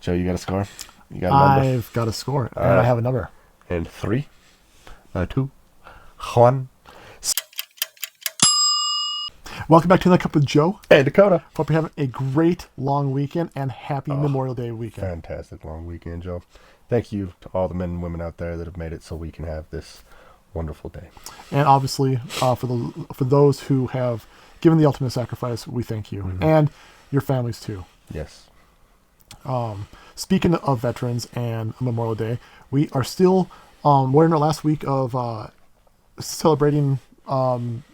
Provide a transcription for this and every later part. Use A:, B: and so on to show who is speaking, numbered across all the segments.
A: Joe, you got a score? You got a number?
B: I've got a score, and
A: right.
B: I have a number.
A: And 3, 2, 1.
B: Welcome back to Another Cup with Joe
A: and Dakota.
B: Hope you're having a great long weekend and happy Memorial Day weekend.
A: Fantastic long weekend, Joe. Thank you to all the men and women out there that have made it so we can have this wonderful day.
B: And obviously, for those who have given the ultimate sacrifice, we thank you. Mm-hmm. And your families too.
A: Yes.
B: Speaking of veterans and Memorial Day, we are still we're in our last week of celebrating,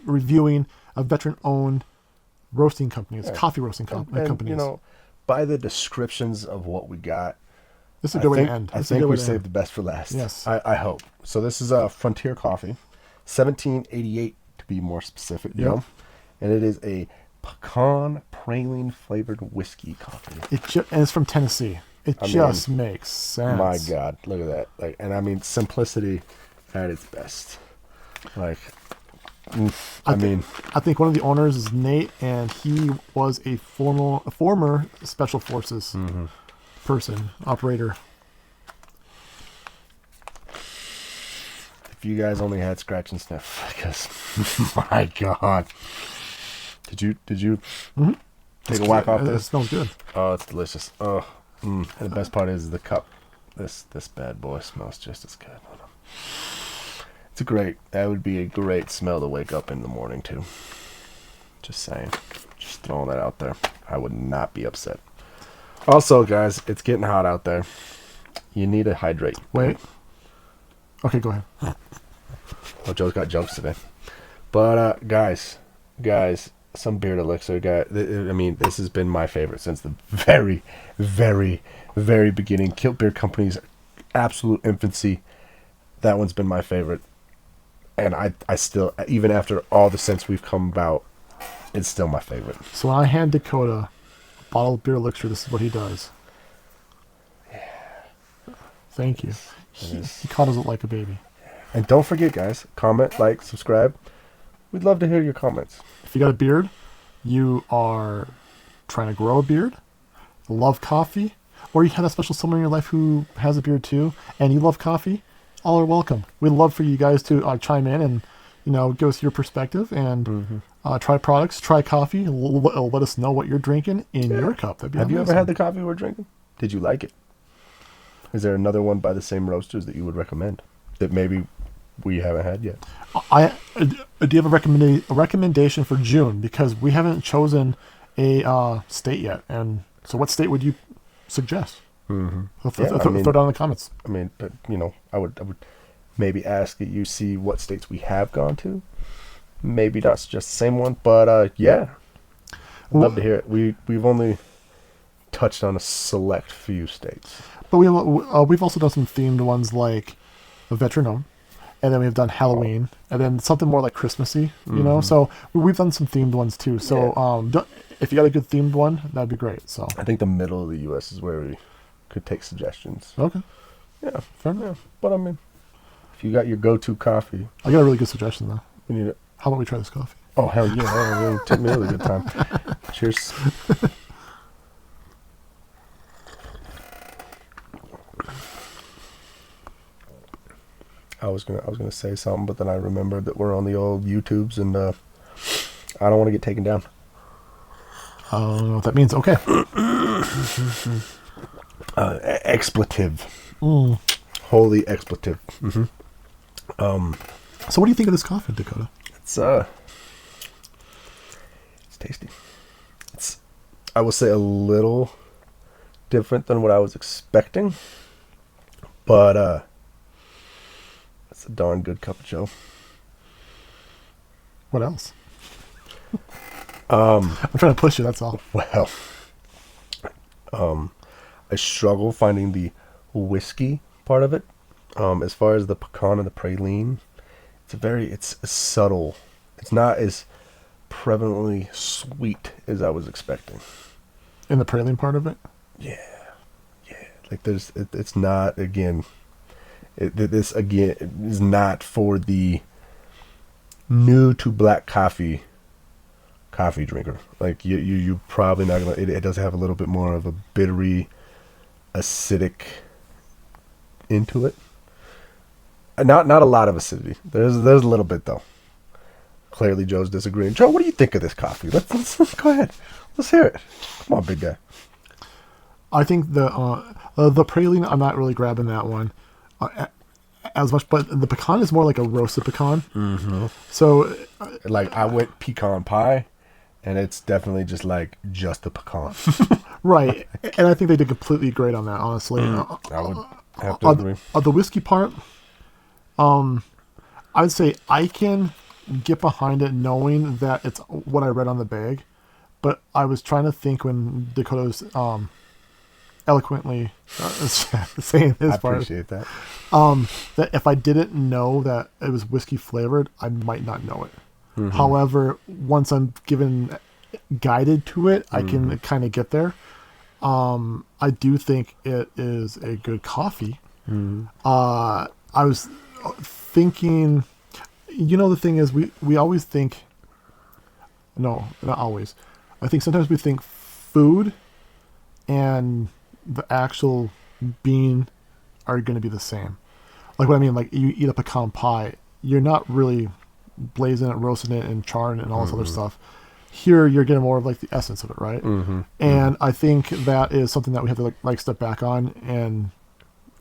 B: reviewing a veteran-owned roasting companies, coffee roasting companies.
A: You know, by the descriptions of what we got,
B: this is a good way to end.
A: I think we saved the best for last.
B: Yes.
A: I hope. So this is a Frontier Coffee, 1788 to be more specific, you know? And it is a Pecan Praline flavored whiskey coffee.
B: And it's from Tennessee. It just makes sense.
A: My God, look at that! Like, and I mean, simplicity at its best. Like, I
B: think one of the owners is Nate, and he was a former Special Forces person, operator.
A: If you guys only had scratch and sniff, because my God, did you take a whack off this?
B: It smells good.
A: Oh, it's delicious. Oh, and the best part is the cup. This bad boy smells just as good. That would be a great smell to wake up in the morning to. Just saying. Just throwing that out there. I would not be upset. Also, guys, it's getting hot out there. You need to hydrate.
B: Wait. Okay, go ahead.
A: Oh, Joe's got jumps today. But, guys, some beard elixir. I mean, this has been my favorite since the very, very, very beginning. KILT Beer Company's absolute infancy. That one's been my favorite. And I still, even after all the scents we've come about, it's still my favorite.
B: So when I hand Dakota a bottle of beer elixir, this is what he does.
A: Yeah.
B: Thank you. He cuddles it like a baby.
A: And don't forget, guys, comment, like, subscribe. We'd love to hear your comments.
B: If you got a beard, you are trying to grow a beard, love coffee, or you have a special someone in your life who has a beard too, and you love coffee, all are welcome. We'd love for you guys to chime in and, give us your perspective and try products, try coffee. Let us know what you're drinking in your cup. That'd be
A: Have
B: amazing.
A: you ever had the coffee we're drinking? Did you like it? Is there another one by the same roasters that you would recommend that maybe we haven't had yet?
B: Do you have a recommendation for June? Because we haven't chosen a state yet. And so what state would you suggest? Throw it down in the comments.
A: I mean, but, I would maybe ask that you see what states we have gone to. Maybe not just the same one, but yeah. I'd love to hear it. We've only touched on a select few states. But
B: we've also done some themed ones like a veteran home, and then we've done Halloween, and then something more like Christmassy, So we've done some themed ones too. So if you got a good themed one, that'd be great. So
A: I think the middle of the U.S. is where we could take suggestions.
B: Okay.
A: Yeah, fair enough. But I mean, if you got your go-to coffee,
B: I got a really good suggestion though.
A: We need it.
B: How about we try this coffee?
A: Oh hell yeah! That took me a really good time. Cheers. I was gonna say something, but then I remembered that we're on the old YouTubes, and I don't want to get taken down.
B: I don't know what that means. Okay.
A: Expletive. Holy expletive.
B: So what do you think of this coffee, Dakota?
A: It's tasty. It's, I will say, a little different than what I was expecting, but it's a darn good cup of Joe.
B: What else? I'm trying to push you, that's all.
A: Well, I struggle finding the whiskey part of it. As far as the pecan and the praline, it's subtle. It's not as prevalently sweet as I was expecting.
B: In the praline part of it?
A: Yeah. Like it's not, this is not for the new to black coffee drinker. Like you probably not gonna. It does have a little bit more of a bittery acidic into it. Not a lot of acidity. There's a little bit though. Clearly, Joe's disagreeing. Joe, what do you think of this coffee? Let's go ahead. Let's hear it. Come on, big guy.
B: I think the praline, I'm not really grabbing that one as much, but the pecan is more like a roasted pecan.
A: Mm-hmm.
B: So,
A: like I went pecan pie, and it's definitely just the pecan.
B: right, and I think they did completely great on that. Honestly,
A: I would have to agree.
B: The whiskey part, I'd say I can get behind it knowing that it's what I read on the bag, but I was trying to think when Dakota was eloquently saying his part.
A: I appreciate that.
B: That if I didn't know that it was whiskey flavored, I might not know it. Mm-hmm. However, once I'm guided to it, I can kind of get there. I do think it is a good coffee. Mm-hmm. I was thinking, the thing is, we always think, no, not always. I think sometimes we think food and the actual bean are going to be the same. Like what I mean, like you eat a pecan pie, you're not really blazing it, roasting it, and charring it and all this other stuff. Here, you're getting more of like the essence of it, right? Mm-hmm. And I think that is something that we have to like step back on and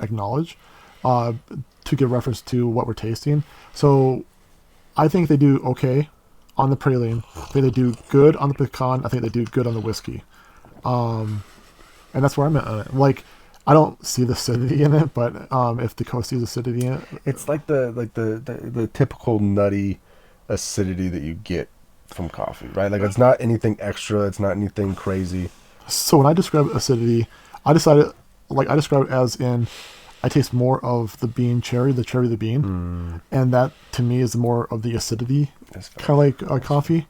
B: acknowledge to give reference to what we're tasting. So I think they do okay on the praline. I think they do good on the pecan. I think they do good on the whiskey. And that's where I'm at on it. Like, I don't see the acidity in it, but if Dakota sees acidity in it,
A: it's like the typical nutty acidity that you get from coffee, right? Like it's not anything extra. It's not anything crazy.
B: So when I describe acidity, I describe it as in I taste more of the bean cherry, the bean, and that to me is more of the acidity, kind of like coffee.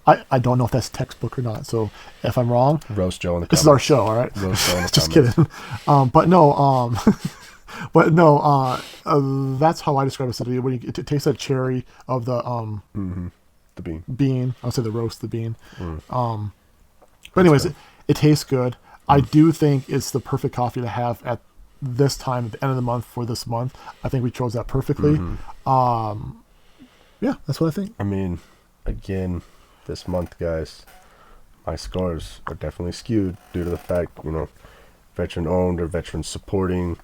B: I don't know if that's textbook or not, so if I'm wrong,
A: roast Joe in the comments.
B: This is our show, all right?
A: Roast Joe in the
B: Just
A: comments.
B: kidding. That's how I describe acidity. When you taste that cherry of the
A: the
B: bean, I'll say the roast, the bean. But anyways, it tastes good. I do think it's the perfect coffee to have at this time, at the end of the month for this month. I think we chose that perfectly. Yeah, that's what I think.
A: I mean, again, this month, guys, my scores are definitely skewed due to the fact, veteran owned or veteran supporting.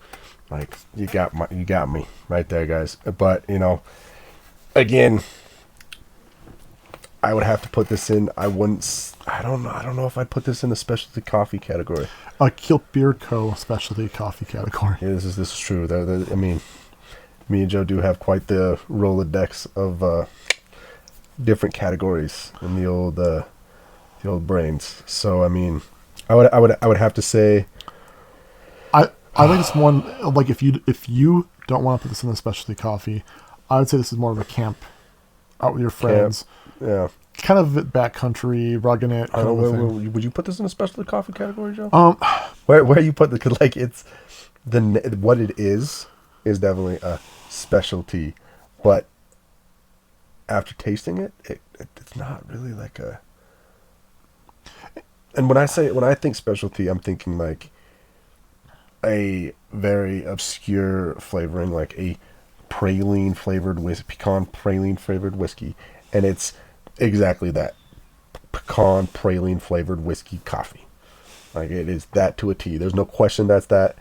A: Like you got me right there, guys. But again, I would have to put this in. I don't know if I'd put this in the specialty coffee category.
B: A KILT Beer Co. specialty coffee category.
A: Yeah, this is true. I mean, me and Joe do have quite the Rolodex of different categories in the old brains. So I mean, I would have to say,
B: I think it's one like if you don't want to put this in the specialty coffee, I would say this is more of a camp out with your friends.
A: Yeah.
B: Kind of backcountry, rugging it.
A: Would you put this in a specialty coffee category, Joe? Where you put because like it's what it is definitely a specialty, but after tasting it, it's not really like a. And when I think specialty, I'm thinking like a very obscure flavoring, like a praline flavored pecan praline flavored whiskey, and it's exactly that pecan praline flavored whiskey coffee. Like it is that to a T. There's no question that's that.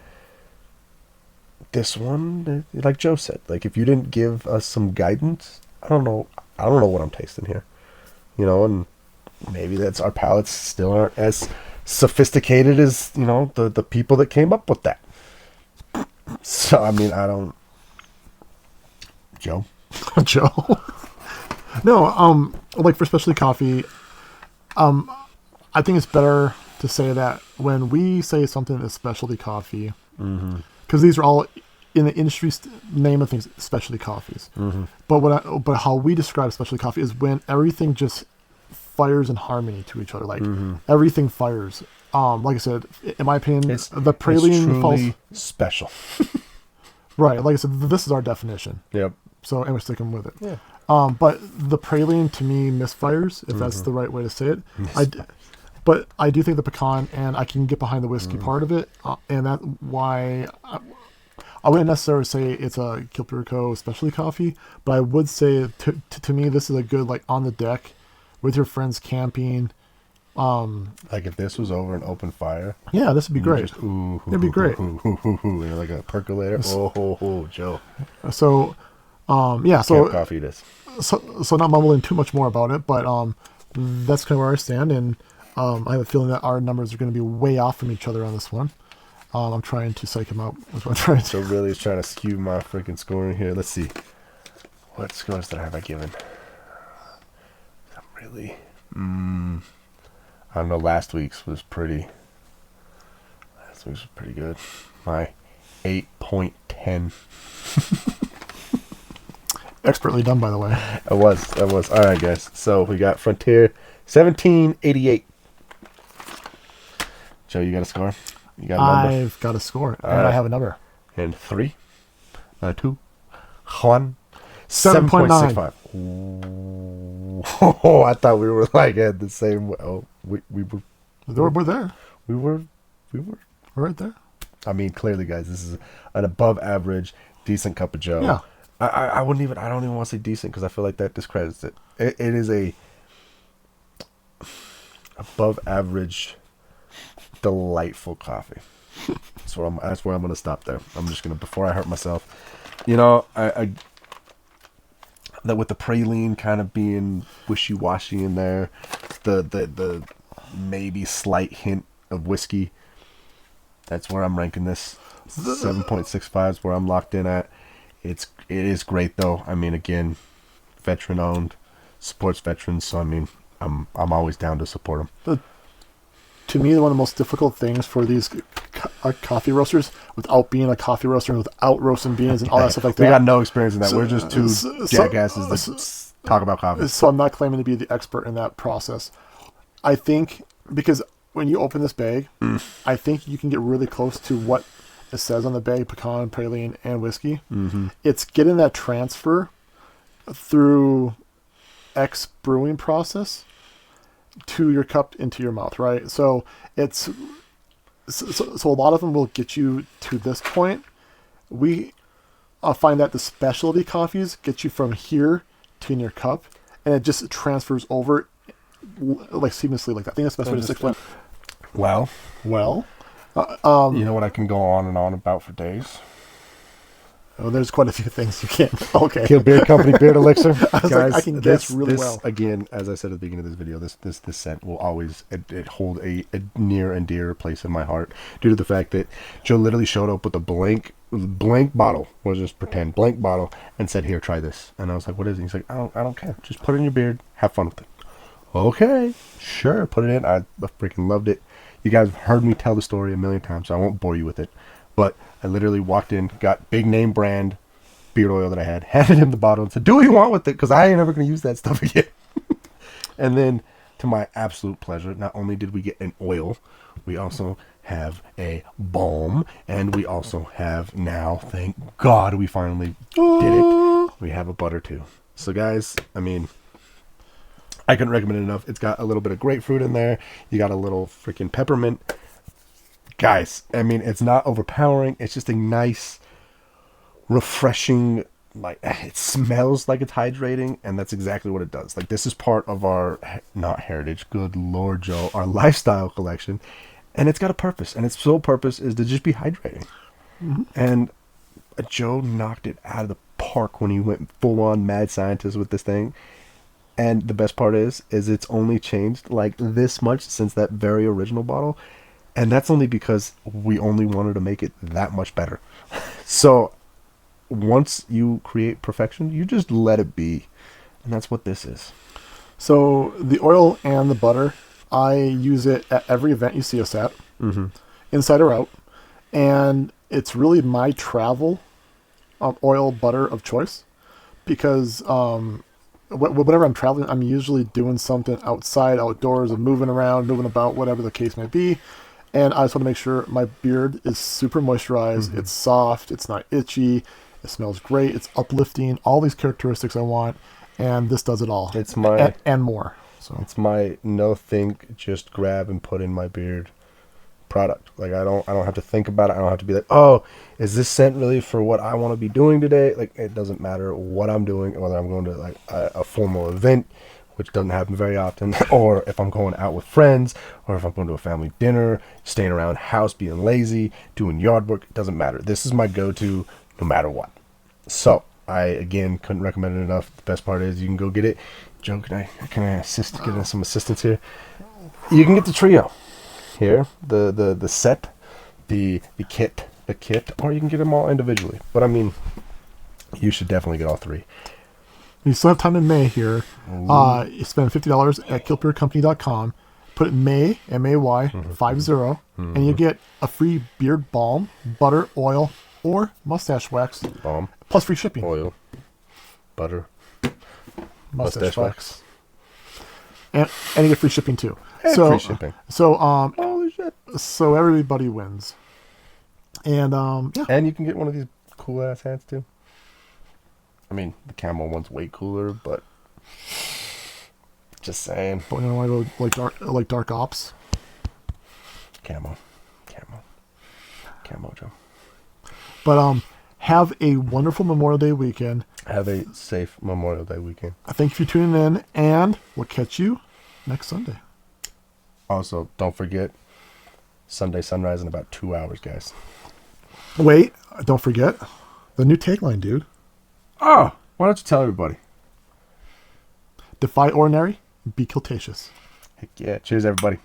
A: This one, like Joe said, like if you didn't give us some guidance, I don't know what I'm tasting here, and maybe that's our palates still aren't as sophisticated as the people that came up with that. So I mean, I don't. Joe.
B: No, like for specialty coffee, I think it's better to say that when we say something is specialty coffee, because these are all in the industry name of things, specialty coffees. But how we describe specialty coffee is when everything just fires in harmony to each other. Like everything fires. Like I said, in my opinion, the praline falls
A: special.
B: Right. Like I said, this is our definition.
A: Yep.
B: So and we're sticking with it.
A: Yeah.
B: But the praline to me misfires, if that's the right way to say it. But I do think the pecan, and I can get behind the whiskey part of it, and that's why I wouldn't necessarily say it's a KILT Brew Co. specialty coffee, but I would say to me this is a good like on the deck with your friends camping.
A: Like if this was over an open fire.
B: Yeah, this would be great.
A: Just, ooh,
B: It'd be great.
A: Like a percolator. Oh, Joe.
B: So, yeah. So
A: Camp coffee it is.
B: So not mumbling too much more about it, but that's kind of where I stand, and I have a feeling that our numbers are going to be way off from each other on this one. I'm trying to psych him out. That's what I'm trying to.
A: So really, it's trying to skew my freaking scoring here. Let's see. What scores did I have I given? I'm really. I don't know. Last week's was pretty. Last week's was pretty good. My 8.10.
B: Expertly done, by the way.
A: I was. All right, guys. So we got Frontier 1788. Joe, you got a score? You got a number?
B: I've got a score, and
A: right.
B: I have a number.
A: And 3, 2, 1,
B: 7.9.
A: 7.65. Oh, I thought we were like at the same. Oh, we were.
B: We're there.
A: We were.
B: We're right there.
A: I mean, clearly, guys, this is an above average, decent cup of Joe.
B: Yeah.
A: I wouldn't even. I don't even want to say decent because I feel like that discredits it. It is a above average, delightful coffee. That's where I'm going to stop there. I'm just gonna before I hurt myself. You know, I that with the praline kind of being wishy-washy in there, the maybe slight hint of whiskey. That's where I'm ranking this. 7.65 is where I'm locked in at. It is great though. I mean, again, veteran owned, supports veterans. So I mean, I'm always down to support them.
B: To me, one of the most difficult things for these coffee roasters, without being a coffee roaster, without roasting beans and all that stuff like that.
A: We got no experience in that. We're just two jackasses that talk about coffee.
B: So I'm not claiming to be the expert in that process. I think because when you open this bag, I think you can get really close to what it says on the bag: pecan, praline, and whiskey. Mm-hmm. It's getting that transfer through X brewing process to your cup into your mouth, right? So it's so a lot of them will get you to this point. We find that the specialty coffees get you from here to in your cup, and it just transfers over like seamlessly like that. I think that's the best way to explain.
A: Well,
B: you
A: know what I can go on and on about for days.
B: Oh, there's quite a few things you can't. Okay.
A: KILT Beer Company Beard Elixir.
B: Guys, like, I can guess really well.
A: Again, as I said at the beginning of this video, this scent will always it hold a near and dear place in my heart due to the fact that Joe literally showed up with a blank bottle, we'll just pretend blank bottle, and said, "Here, try this." And I was like, "What is it?" He's like, "I don't care. Just put it in your beard. Have fun with it." Okay, sure, put it in. I freaking loved it. You guys have heard me tell the story a million times, so I won't bore you with it. But I literally walked in, got big name brand beard oil that I had, handed him the bottle and said, "Do what you want with it, because I ain't ever going to use that stuff again." And then, to my absolute pleasure, not only did we get an oil, we also have a balm, and we also have now, thank God, we finally did it. We have a butter too. So guys, I mean, I couldn't recommend it enough. It's got a little bit of grapefruit in there. You got a little freaking peppermint. Guys, I mean, it's not overpowering. It's just a nice, refreshing, like, it smells like it's hydrating, and that's exactly what it does. Like, this is part of our, not heritage, good Lord, Joe, our lifestyle collection, and it's got a purpose, and its sole purpose is to just be hydrating. Mm-hmm. And Joe knocked it out of the park when he went full-on mad scientist with this thing. And the best part is it's only changed like this much since that very original bottle. And that's only because we only wanted to make it that much better. So once you create perfection, you just let it be. And that's what this is.
B: So the oil and the butter, I use it at every event you see us at, inside or out. And it's really my travel oil butter of choice. Because whenever I'm traveling, I'm usually doing something outside, outdoors, and moving around, moving about, whatever the case may be. And I just want to make sure my beard is super moisturized. It's soft. It's not itchy. It smells great. It's uplifting. All these characteristics I want. And this does it all.
A: It's my...
B: And more. So
A: It's my no think, just grab and put in my beard product. Like I don't have to think about it. I don't have to be like, oh, is this scent really for what I want to be doing today? Like it doesn't matter what I'm doing, whether I'm going to like a formal event, which doesn't happen very often, or if I'm going out with friends, or if I'm going to a family dinner, staying around house, being lazy, doing yard work. It doesn't matter. This is my go-to no matter what. So I again couldn't recommend it enough. The best part is you can go get it. Joe, can I get some assistance here? You can get the trio here, the set, the kit, or you can get them all individually. But I mean, you should definitely get all three.
B: you still have time in May here. You spend $50 at kiltbeardcompany.com. Put it May, M-A-Y, 50, and you get a free beard balm, butter, oil, or mustache wax.
A: Balm,
B: plus free shipping.
A: oil, butter,
B: Mustache wax. And you get free shipping too.
A: and
B: So
A: free shipping. Holy shit!
B: So everybody wins. And yeah.
A: And you can get one of these cool ass hats too. I mean, the camel one's way cooler, but just saying.
B: But you don't want to go like dark ops.
A: Camo, Joe.
B: But have a wonderful Memorial Day weekend.
A: Have a safe Memorial Day weekend.
B: Thank you for tuning in, and we'll catch you next Sunday.
A: Also, don't forget Sunday sunrise in about 2 hours, guys.
B: Wait, don't forget the new tagline, dude.
A: Oh, why don't you tell everybody?
B: Defy ordinary, be kiltacious.
A: Heck yeah. Cheers, everybody.